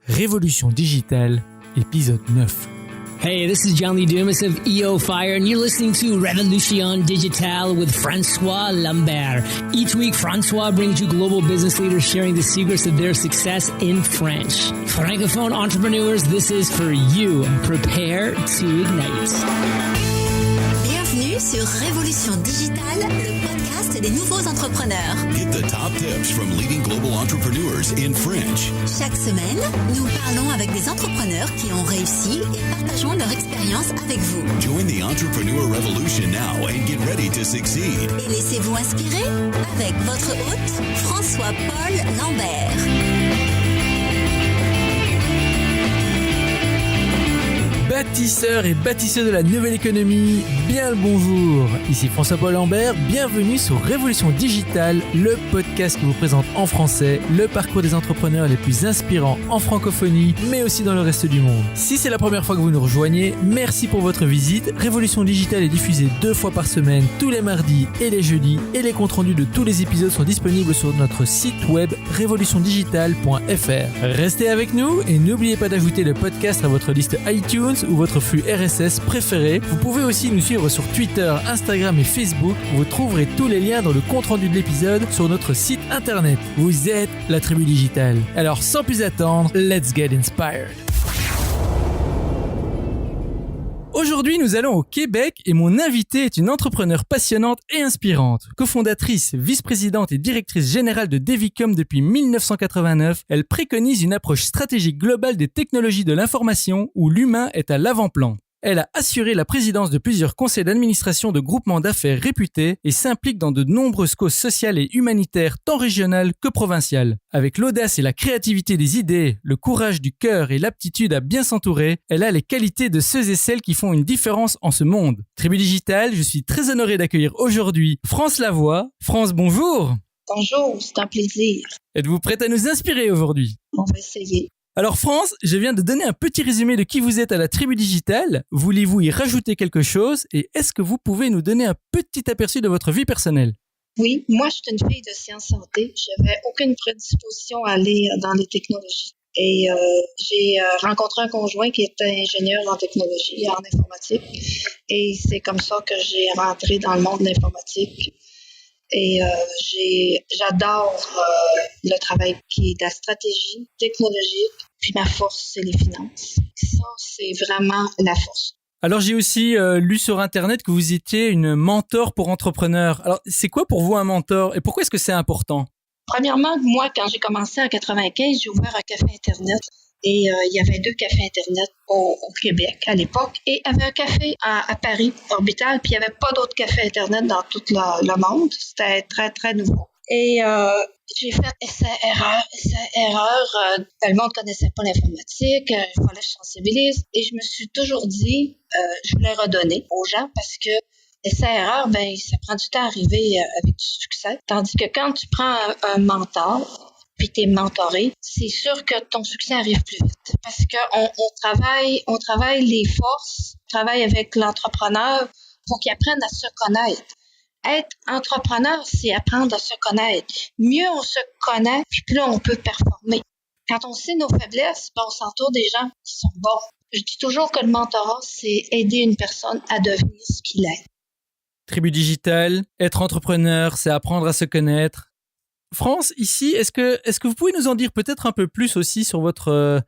Révolution digitale, épisode 9. Hey, this is John Lee Dumas of EO Fire, and you're listening to Revolution Digital with François Lambert. Each week, François brings you global business leaders sharing the secrets of their success in French. Francophone entrepreneurs, this is for you. Prepare to ignite. Bienvenue sur Révolution Digitale, le podcast des nouveaux entrepreneurs. Get the top tips from leading global entrepreneurs in French. Chaque semaine, nous parlons avec des entrepreneurs qui ont réussi et partageons leur expérience avec vous. Join the entrepreneur revolution now and get ready to succeed. Et laissez-vous inspirer avec votre hôte, François-Paul Lambert. Bâtisseurs et bâtisseurs de la nouvelle économie, bien le bonjour. Ici François-Paul Lambert, bienvenue sur Révolution Digitale, le podcast qui vous présente en français le parcours des entrepreneurs les plus inspirants en francophonie, mais aussi dans le reste du monde. Si c'est la première fois que vous nous rejoignez, merci pour votre visite. Révolution Digitale est diffusée 2 fois par semaine, tous les mardis et les jeudis, et les comptes rendus de tous les épisodes sont disponibles sur notre site web révolutiondigitale.fr. Restez avec nous et n'oubliez pas d'ajouter le podcast à votre liste iTunes ou votre flux RSS préféré. Vous pouvez aussi nous suivre sur Twitter, Instagram et Facebook. Vous trouverez tous les liens dans le compte-rendu de l'épisode sur notre site internet. Vous êtes la tribu digitale. Alors sans plus attendre, let's get inspired. Aujourd'hui, nous allons au Québec et mon invitée est une entrepreneure passionnante et inspirante. Cofondatrice, vice-présidente et directrice générale de Devicom depuis 1989, elle préconise une approche stratégique globale des technologies de l'information où l'humain est à l'avant-plan. Elle a assuré la présidence de plusieurs conseils d'administration de groupements d'affaires réputés et s'implique dans de nombreuses causes sociales et humanitaires tant régionales que provinciales. Avec l'audace et la créativité des idées, le courage du cœur et l'aptitude à bien s'entourer, elle a les qualités de ceux et celles qui font une différence en ce monde. Tribu Digitale, je suis très honoré d'accueillir aujourd'hui France Lavoie. France, bonjour. Bonjour, c'est un plaisir. Êtes-vous prête à nous inspirer aujourd'hui? On va essayer. Alors France, je viens de donner un petit résumé de qui vous êtes à la Tribu Digitale. Voulez-vous y rajouter quelque chose et est-ce que vous pouvez nous donner un petit aperçu de votre vie personnelle? Oui, moi, je suis une fille de sciences santé. Je n'avais aucune prédisposition à aller dans les technologies. Et j'ai rencontré un conjoint qui était ingénieur en technologie et en informatique. Et c'est comme ça que j'ai rentré dans le monde de l'informatique. Et j'adore le travail qui est de la stratégie technologique. Puis ma force, c'est les finances. Ça, c'est vraiment la force. Alors j'ai aussi lu sur Internet que vous étiez une mentor pour entrepreneurs. Alors c'est quoi pour vous un mentor et pourquoi est-ce que c'est important? Premièrement, moi, quand j'ai commencé en 95, j'ai ouvert un café Internet. Et il y avait 2 cafés Internet au Québec à l'époque. Et il y avait un café à Paris, Orbital, puis il n'y avait pas d'autres cafés Internet dans tout le monde. C'était très, très nouveau. Et j'ai fait essai-erreur. Le monde ne connaissait pas l'informatique. Il fallait que je sensibilise. Et je me suis toujours dit, je voulais redonner aux gens parce que essai-erreur, ben, ça prend du temps à arriver avec du succès. Tandis que quand tu prends un mentor, puis t'es mentoré, c'est sûr que ton succès arrive plus vite. Parce que on travaille les forces, on travaille avec l'entrepreneur pour qu'il apprenne à se connaître. Être entrepreneur, c'est apprendre à se connaître. Mieux on se connaît, puis plus on peut performer. Quand on sait nos faiblesses, ben on s'entoure des gens qui sont bons. Je dis toujours que le mentorat, c'est aider une personne à devenir ce qu'il est. Tribu Digitale, être entrepreneur, c'est apprendre à se connaître. France, ici, est-ce que vous pouvez nous en dire peut-être un peu plus aussi sur votre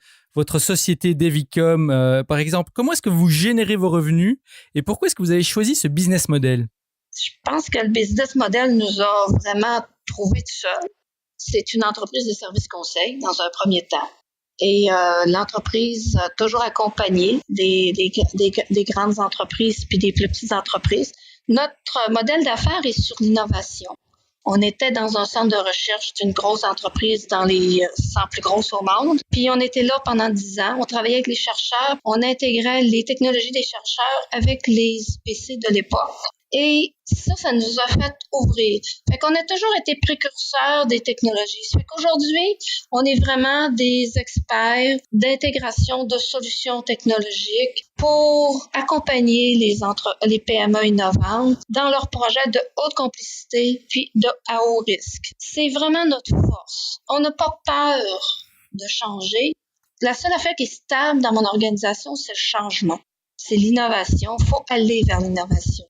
société Devicom, par exemple? Comment est-ce que vous générez vos revenus et pourquoi est-ce que vous avez choisi ce business model? Je pense que le business model nous a vraiment trouvé tout seul. C'est une entreprise de services conseil dans un premier temps. Et l'entreprise a toujours accompagné des grandes entreprises puis des plus petites entreprises. Notre modèle d'affaires est sur l'innovation. On était dans un centre de recherche d'une grosse entreprise dans les 100 plus grosses au monde. Puis on était là pendant 10 ans. On travaillait avec les chercheurs. On intégrait les technologies des chercheurs avec les PC de l'époque. Et ça nous a fait ouvrir. Fait qu'on a toujours été précurseurs des technologies. Ça fait qu'aujourd'hui, on est vraiment des experts d'intégration de solutions technologiques pour accompagner les PME innovantes dans leurs projets de haute complicité puis à haut risque. C'est vraiment notre force. On n'a pas peur de changer. La seule affaire qui est stable dans mon organisation, c'est le changement. C'est l'innovation. Il faut aller vers l'innovation.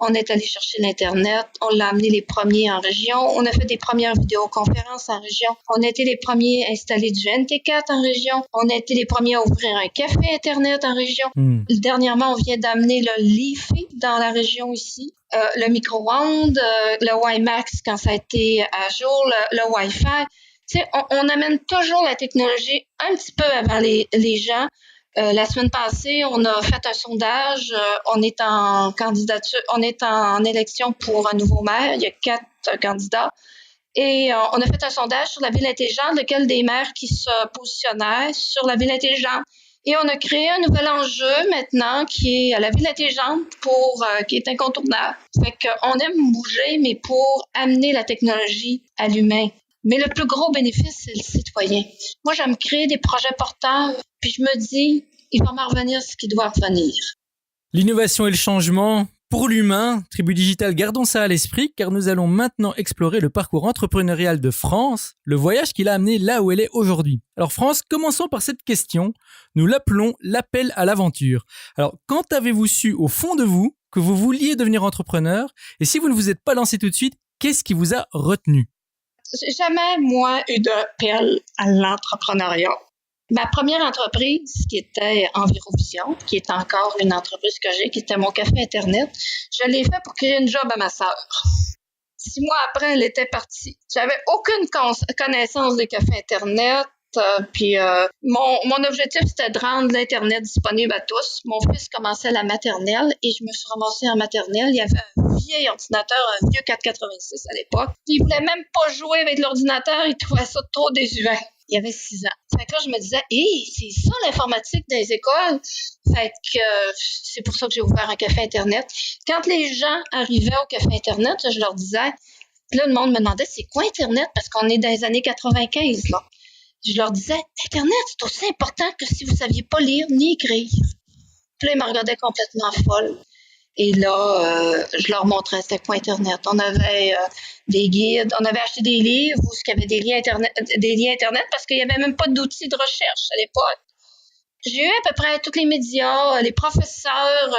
On est allé chercher l'Internet, on l'a amené les premiers en région, on a fait des premières vidéoconférences en région, on a été les premiers à installer du NT4 en région, on a été les premiers à ouvrir un café Internet en région. Dernièrement, on vient d'amener le Leafy dans la région ici, le micro-ondes, le WiMAX quand ça a été à jour, le Wi-Fi. Tu sais, on amène toujours la technologie un petit peu avant les gens. La semaine passée, on a fait un sondage. On est en candidature, on est en élection pour un nouveau maire. Il y a 4 candidats. Et on a fait un sondage sur la ville intelligente, lequel des maires qui se positionnaient sur la ville intelligente. Et on a créé un nouvel enjeu maintenant qui est la ville intelligente qui est incontournable. Fait qu'on aime bouger, mais pour amener la technologie à l'humain. Mais le plus gros bénéfice, c'est le citoyen. Moi, j'aime créer des projets porteurs, puis je me dis, il va m'en revenir ce qui doit revenir. L'innovation et le changement, pour l'humain, Tribu Digital, gardons ça à l'esprit, car nous allons maintenant explorer le parcours entrepreneurial de France, le voyage qui l'a amené là où elle est aujourd'hui. Alors France, commençons par cette question. Nous l'appelons l'appel à l'aventure. Alors, quand avez-vous su au fond de vous que vous vouliez devenir entrepreneur? Et si vous ne vous êtes pas lancé tout de suite, qu'est-ce qui vous a retenu? J'ai jamais, moi, eu d'appel à l'entrepreneuriat. Ma première entreprise, qui était Envirovision, qui est encore une entreprise que j'ai, qui était mon café Internet, je l'ai fait pour créer une job à ma sœur. 6 mois après, elle était partie. J'avais aucune connaissance des cafés Internet. Puis mon objectif, c'était de rendre l'Internet disponible à tous. Mon fils commençait la maternelle et je me suis ramassée en maternelle. Il y avait un vieil ordinateur, un vieux 486 à l'époque. Il voulait même pas jouer avec l'ordinateur, il trouvait ça trop désuet. Il avait 6 ans. Fait que là, je me disais, c'est ça l'informatique dans les écoles. Fait que c'est pour ça que j'ai ouvert un café Internet. Quand les gens arrivaient au café Internet, je leur disais, là, le monde me demandait, c'est quoi Internet? Parce qu'on est dans les années 95, là. Je leur disais, Internet, c'est aussi important que si vous saviez pas lire ni écrire. Puis là, ils me regardaient complètement folle. Et là, je leur montrais c'était quoi Internet. On avait des guides, on avait acheté des livres où il y avait des liens Internet parce qu'il y avait même pas d'outils de recherche à l'époque. J'ai eu à peu près tous les médias, les professeurs,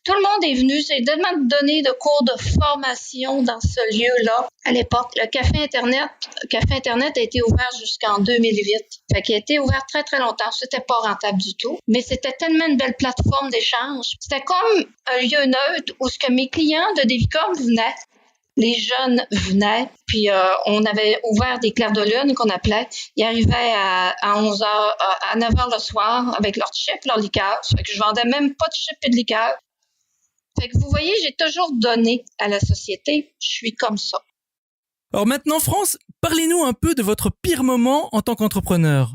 tout le monde est venu. J'ai tellement donné de cours de formation dans ce lieu-là. À l'époque, le café Internet a été ouvert jusqu'en 2008. Fait qu'il a été ouvert très, très longtemps. C'était pas rentable du tout. Mais c'était tellement une belle plateforme d'échange. C'était comme un lieu neutre où ce que mes clients de Devicom venaient. Les jeunes venaient, puis on avait ouvert des clairs de lune qu'on appelait. Ils arrivaient à 11h, à 9h le soir avec leur chip, leur liqueur. Fait que je vendais même pas de chip et de liqueur. Fait que vous voyez, j'ai toujours donné à la société. Je suis comme ça. Alors maintenant, France, parlez-nous un peu de votre pire moment en tant qu'entrepreneur.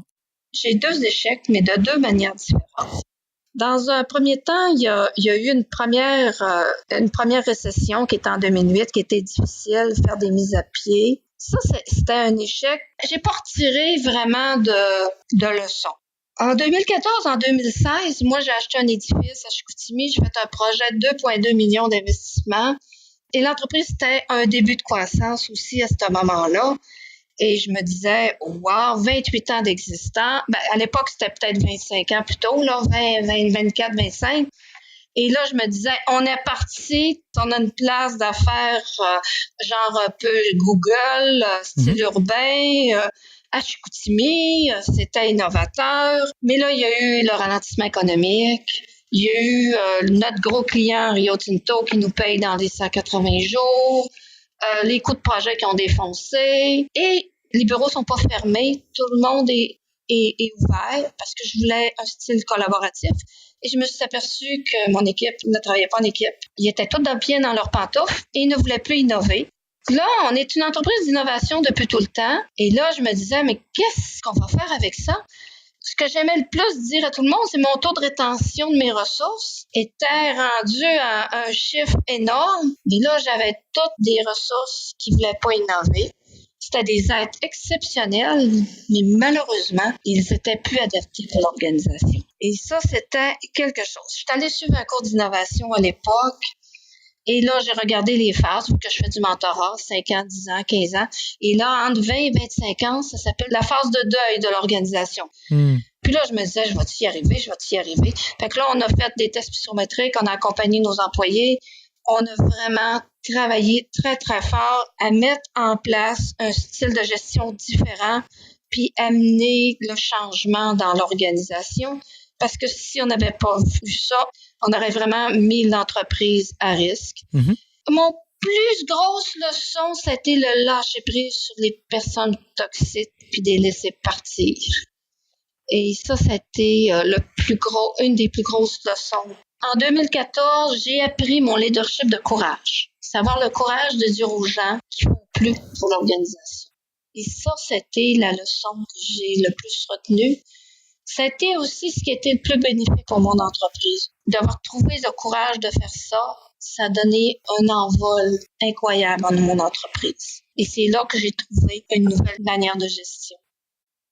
J'ai 2 échecs, mais de 2 manières différentes. Dans un premier temps, il y a eu une première récession qui était en 2008, qui était difficile, faire des mises à pied. Ça, c'était un échec. J'ai pas retiré vraiment de leçons. En 2014, en 2016, moi, j'ai acheté un édifice à Chicoutimi. J'ai fait un projet de 2,2 millions d'investissements. Et l'entreprise, c'était un début de croissance aussi à ce moment-là. Et je me disais, wow, 28 ans d'existence. Ben, à l'époque, c'était peut-être 25 ans plus tôt, là, 24, 25. Et là, je me disais, on est parti, on a une place d'affaires genre un peu Google, style urbain, à Chicoutimi, c'était innovateur. Mais là, il y a eu le ralentissement économique. Il y a eu notre gros client Rio Tinto qui nous paye dans les 180 jours. Les coûts de projet qui ont défoncé et les bureaux sont pas fermés. Tout le monde est ouvert parce que je voulais un style collaboratif et je me suis aperçue que mon équipe ne travaillait pas en équipe. Ils étaient tous bien dans leurs pantoufles et ils ne voulaient plus innover. Là, on est une entreprise d'innovation depuis tout le temps et là, je me disais, mais qu'est-ce qu'on va faire avec ça? Ce que j'aimais le plus dire à tout le monde, c'est mon taux de rétention de mes ressources était rendu à un chiffre énorme. Mais là, j'avais toutes des ressources qui ne voulaient pas innover. C'était des êtres exceptionnels, mais malheureusement, ils n'étaient plus adaptés pour l'organisation. Et ça, c'était quelque chose. Je suis allée suivre un cours d'innovation à l'époque. Et là, j'ai regardé les phases, vu que je fais du mentorat, 5 ans, 10 ans, 15 ans. Et là, entre 20 et 25 ans, ça s'appelle la phase de deuil de l'organisation. Puis là, je me disais, je vais-tu y arriver? Fait que là, on a fait des tests psychométriques, on a accompagné nos employés. On a vraiment travaillé très, très fort à mettre en place un style de gestion différent, puis amener le changement dans l'organisation. Parce que si on n'avait pas vu ça, on aurait vraiment mis l'entreprise à risque. Mon plus grosse leçon, c'était le lâcher prise sur les personnes toxiques puis de les laisser partir. Et ça, c'était une des plus grosses leçons. En 2014, j'ai appris mon leadership de courage. Savoir le courage de dire aux gens qu'ils ne font plus pour l'organisation. Et ça, c'était la leçon que j'ai le plus retenue. C'était aussi ce qui était le plus bénéfique pour mon entreprise. D'avoir trouvé le courage de faire ça, ça a donné un envol incroyable dans mon entreprise. Et c'est là que j'ai trouvé une nouvelle manière de gestion.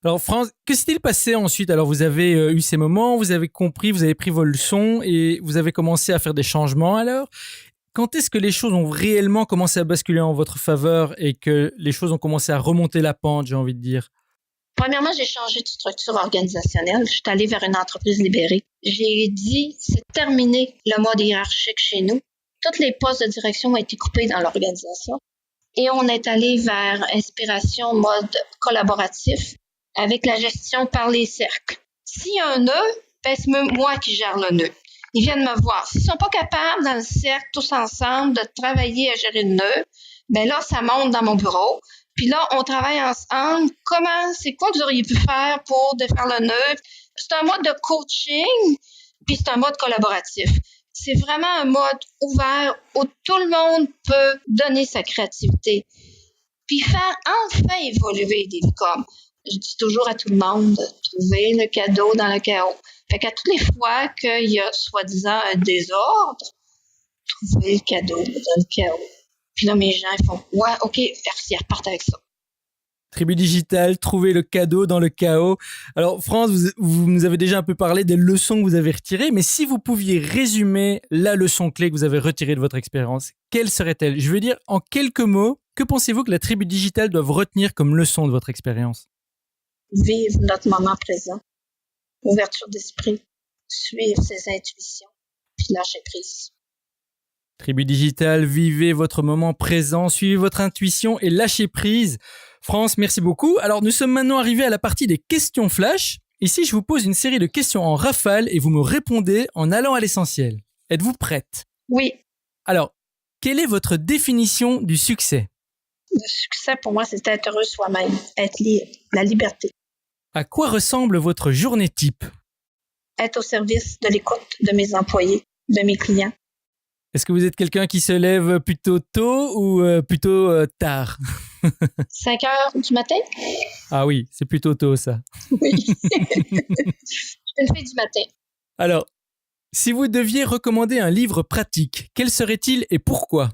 Alors France, que s'est-il passé ensuite? Alors vous avez eu ces moments, vous avez compris, vous avez pris vos leçons et vous avez commencé à faire des changements alors. Quand est-ce que les choses ont réellement commencé à basculer en votre faveur et que les choses ont commencé à remonter la pente, j'ai envie de dire? Premièrement, j'ai changé de structure organisationnelle. Je suis allée vers une entreprise libérée. J'ai dit, c'est terminé le mode hiérarchique chez nous. Tous les postes de direction ont été coupés dans l'organisation. Et on est allé vers inspiration mode collaboratif avec la gestion par les cercles. S'il y a un nœud, c'est moi qui gère le nœud. Ils viennent me voir. S'ils sont pas capables dans le cercle, tous ensemble, de travailler à gérer le nœud, ben là, ça monte dans mon bureau. Puis là, on travaille ensemble. C'est quoi que vous auriez pu faire pour défaire le nœud? C'est un mode de coaching, puis c'est un mode collaboratif. C'est vraiment un mode ouvert où tout le monde peut donner sa créativité. Puis faire enfin évoluer des Devicom. Je dis toujours à tout le monde de trouver le cadeau dans le chaos. Fait qu'à toutes les fois qu'il y a soi-disant un désordre, trouver le cadeau dans le chaos. Puis là, mes gens, ils font « Ouais, OK, merci, repartent avec ça. » Tribu Digital, trouver le cadeau dans le chaos. Alors France, vous nous avez déjà un peu parlé des leçons que vous avez retirées, mais si vous pouviez résumer la leçon clé que vous avez retirée de votre expérience, quelle serait-elle? Je veux dire, en quelques mots, que pensez-vous que la Tribu Digital doive retenir comme leçon de votre expérience? Vivre notre moment présent, ouverture d'esprit, suivre ses intuitions, puis lâcher prise. Tribu Digital, vivez votre moment présent, suivez votre intuition et lâchez prise. France, merci beaucoup. Alors, nous sommes maintenant arrivés à la partie des questions flash. Ici, je vous pose une série de questions en rafale et vous me répondez en allant à l'essentiel. Êtes-vous prête? Oui. Alors, quelle est votre définition du succès? Le succès, pour moi, c'est être heureux soi-même, être libre, la liberté. À quoi ressemble votre journée type? Être au service de l'écoute de mes employés, de mes clients. Est-ce que vous êtes quelqu'un qui se lève plutôt tôt ou plutôt tard? 5 heures du matin? Ah oui, c'est plutôt tôt ça. Oui. Je suis une fille du matin. Alors, si vous deviez recommander un livre pratique, quel serait-il et pourquoi?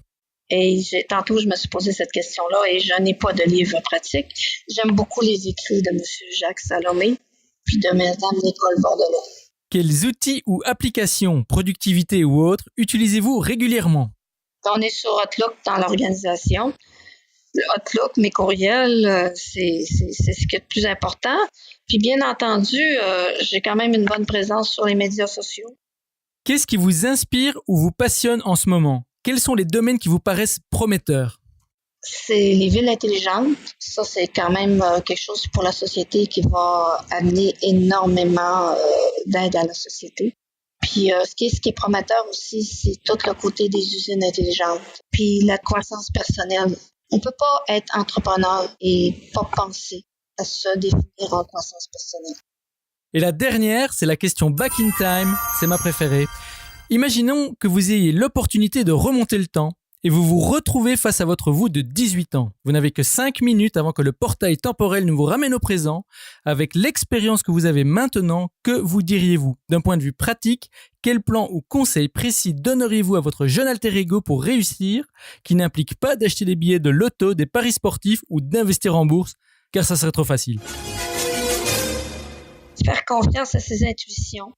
Et tantôt, je me suis posé cette question-là et je n'ai pas de livre pratique. J'aime beaucoup les écrits de M. Jacques Salomé puis de Mme Nicole Bordelot. Quels outils ou applications, productivité ou autres, utilisez-vous régulièrement? On est sur Outlook dans l'organisation. Le Outlook, mes courriels, c'est ce qui est le plus important. Puis bien entendu, j'ai quand même une bonne présence sur les médias sociaux. Qu'est-ce qui vous inspire ou vous passionne en ce moment? Quels sont les domaines qui vous paraissent prometteurs? C'est les villes intelligentes. Ça, c'est quand même quelque chose pour la société qui va amener énormément d'aide à la société. Puis ce qui est prometteur aussi, c'est tout le côté des usines intelligentes. Puis la croissance personnelle. On ne peut pas être entrepreneur et pas penser à se définir en croissance personnelle. Et la dernière, c'est la question back in time. C'est ma préférée. Imaginons que vous ayez l'opportunité de remonter le temps et vous vous retrouvez face à votre vous de 18 ans. Vous n'avez que 5 minutes avant que le portail temporel ne vous ramène au présent. Avec l'expérience que vous avez maintenant, que vous diriez-vous? D'un point de vue pratique, quel plan ou conseil précis donneriez-vous à votre jeune alter ego pour réussir, qui n'implique pas d'acheter des billets de loto, des paris sportifs ou d'investir en bourse, car ça serait trop facile? Faire confiance à ses intuitions,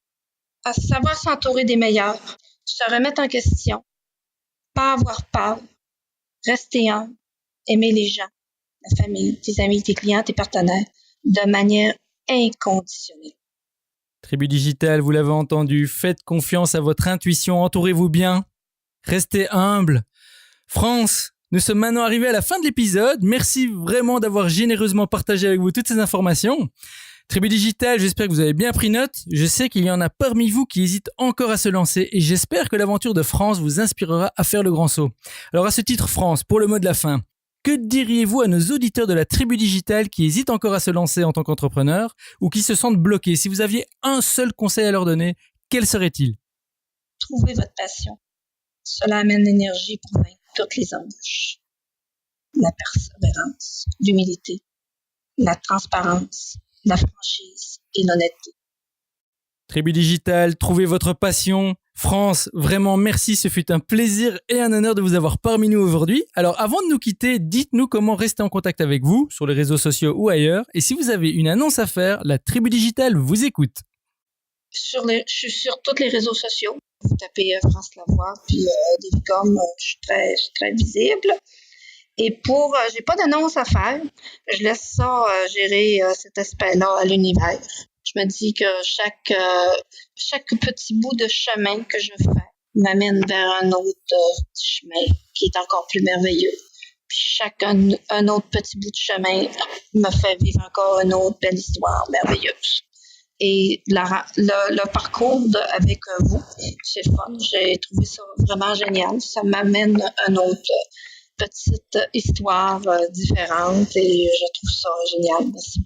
à savoir s'entourer des meilleurs, se remettre en question, pas avoir peur, rester humble, aimer les gens, la famille, tes amis, tes clients, tes partenaires, de manière inconditionnelle. Tribu Digital, vous l'avez entendu, faites confiance à votre intuition, entourez-vous bien, restez humble. France, nous sommes maintenant arrivés à la fin de l'épisode. Merci vraiment d'avoir généreusement partagé avec vous toutes ces informations. Tribu Digital, j'espère que vous avez bien pris note. Je sais qu'il y en a parmi vous qui hésitent encore à se lancer et j'espère que l'aventure de France vous inspirera à faire le grand saut. Alors à ce titre, France, pour le mot de la fin, que diriez-vous à nos auditeurs de la Tribu Digital qui hésitent encore à se lancer en tant qu'entrepreneur ou qui se sentent bloqués? Si vous aviez un seul conseil à leur donner, quel serait-il? Trouvez votre passion. Cela amène l'énergie pour vaincre toutes les embûches. La persévérance, l'humilité, la transparence, la franchise et l'honnêteté. Tribu Digital, trouvez votre passion. France, vraiment merci, ce fut un plaisir et un honneur de vous avoir parmi nous aujourd'hui. Alors avant de nous quitter, dites-nous comment rester en contact avec vous, sur les réseaux sociaux ou ailleurs. Et si vous avez une annonce à faire, la Tribu Digital vous écoute. Je suis sur tous les réseaux sociaux. Vous tapez France Lavoie, puis Devicom, je suis très visible. Et j'ai pas d'annonce à faire. Je laisse ça gérer cet aspect-là à l'univers. Je me dis que chaque petit bout de chemin que je fais m'amène vers un autre chemin qui est encore plus merveilleux. Puis un autre petit bout de chemin me fait vivre encore une autre belle histoire merveilleuse. Et le parcours avec vous, c'est le fun. J'ai trouvé ça vraiment génial. Ça m'amène à une autre petite histoire différente et je trouve ça génial. Merci.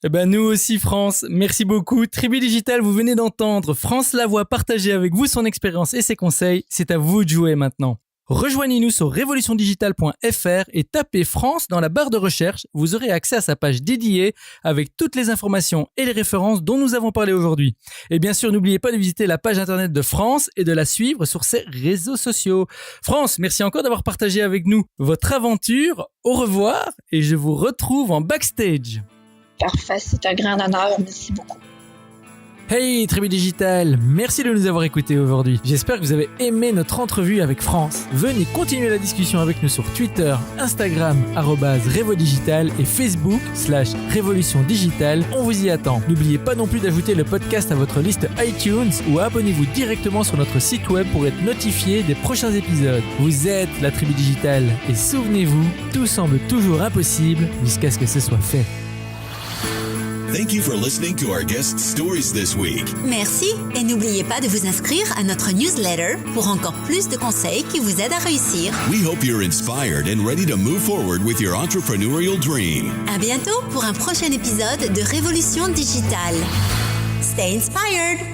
Eh ben nous aussi France, merci beaucoup. Tribu Digital, vous venez d'entendre France Lavoie partager avec vous son expérience et ses conseils. C'est à vous de jouer maintenant. Rejoignez-nous sur revolutiondigital.fr et tapez France dans la barre de recherche. Vous aurez accès à sa page dédiée avec toutes les informations et les références dont nous avons parlé aujourd'hui. Et bien sûr, n'oubliez pas de visiter la page internet de France et de la suivre sur ses réseaux sociaux. France, merci encore d'avoir partagé avec nous votre aventure. Au revoir et je vous retrouve en backstage. Parfait, c'est un grand honneur. Merci beaucoup. Hey Tribu Digital, merci de nous avoir écoutés aujourd'hui. J'espère que vous avez aimé notre entrevue avec France. Venez continuer la discussion avec nous sur Twitter, Instagram, @RevoDigital et Facebook /Révolution Digitale. On vous y attend. N'oubliez pas non plus d'ajouter le podcast à votre liste iTunes ou abonnez-vous directement sur notre site web pour être notifié des prochains épisodes. Vous êtes la Tribu Digital et souvenez-vous, tout semble toujours impossible jusqu'à ce que ce soit fait. Thank you for listening to our guest stories this week. Merci et n'oubliez pas de vous inscrire à notre newsletter pour encore plus de conseils qui vous aident à réussir. We hope you're inspired and ready to move forward with your entrepreneurial dream. À bientôt pour un prochain épisode de Révolution Digitale. Stay inspired!